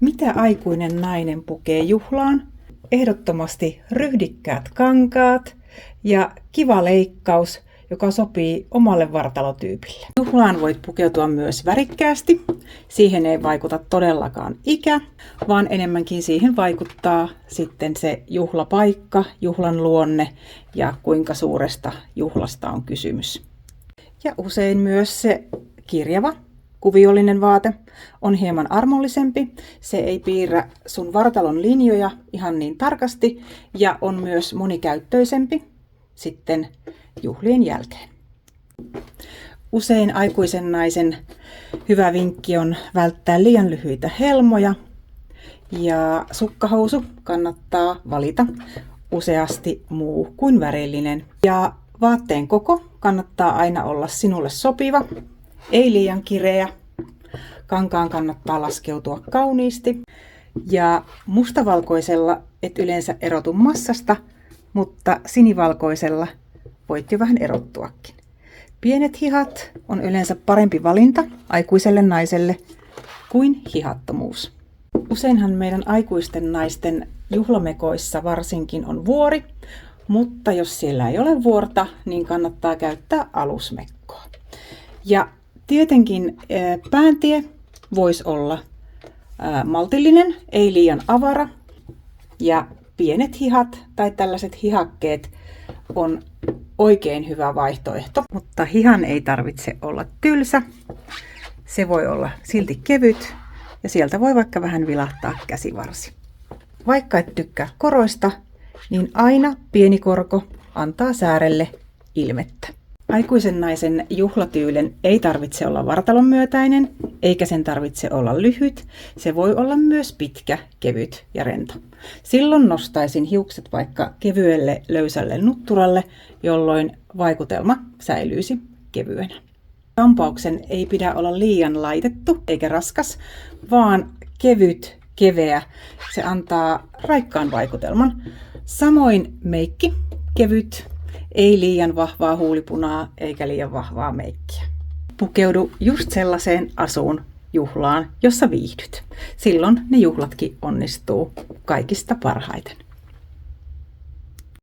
Mitä aikuinen nainen pukee juhlaan? Ehdottomasti ryhdikkäät kankaat ja kiva leikkaus, joka sopii omalle vartalotyypille. Juhlaan voit pukeutua myös värikkäästi. Siihen ei vaikuta todellakaan ikä, vaan enemmänkin siihen vaikuttaa sitten se juhlapaikka, juhlan luonne ja kuinka suuresta juhlasta on kysymys. Ja usein myös se kirjava, kuviollinen vaate on hieman armollisempi. Se ei piirrä sun vartalon linjoja ihan niin tarkasti ja on myös monikäyttöisempi sitten juhlien jälkeen. Usein aikuisen naisen hyvä vinkki on välttää liian lyhyitä helmoja ja sukkahousu kannattaa valita useasti muu kuin värillinen. Ja vaatteen koko kannattaa aina olla sinulle sopiva, ei liian kireä. Kankaan kannattaa laskeutua kauniisti ja mustavalkoisella et yleensä erotu massasta, mutta sinivalkoisella voit jo vähän erottuakin. Pienet hihat on yleensä parempi valinta aikuiselle naiselle kuin hihattomuus. Useinhan meidän aikuisten naisten juhlamekoissa varsinkin on vuori, mutta jos siellä ei ole vuorta, niin kannattaa käyttää alusmekkoa. Ja tietenkin pääntie voisi olla maltillinen, ei liian avara. Ja pienet hihat tai tällaiset hihakkeet on oikein hyvä vaihtoehto, mutta hihan ei tarvitse olla tylsä. Se voi olla silti kevyt ja sieltä voi vaikka vähän vilahtaa käsivarsi. Vaikka et tykkää koroista, niin aina pieni korko antaa säärelle ilmettä. Aikuisen naisen juhlatyylin ei tarvitse olla vartalon myötäinen, eikä sen tarvitse olla lyhyt. Se voi olla myös pitkä, kevyt ja rento. Silloin nostaisin hiukset vaikka kevyelle löysälle nutturalle, jolloin vaikutelma säilyisi kevyenä. Kampauksen ei pidä olla liian laitettu eikä raskas, vaan kevyt, keveä. Se antaa raikkaan vaikutelman. Samoin meikki, kevyt. Ei liian vahvaa huulipunaa eikä liian vahvaa meikkiä. Pukeudu just sellaiseen asuun juhlaan, jossa viihdyt. Silloin ne juhlatkin onnistuu kaikista parhaiten.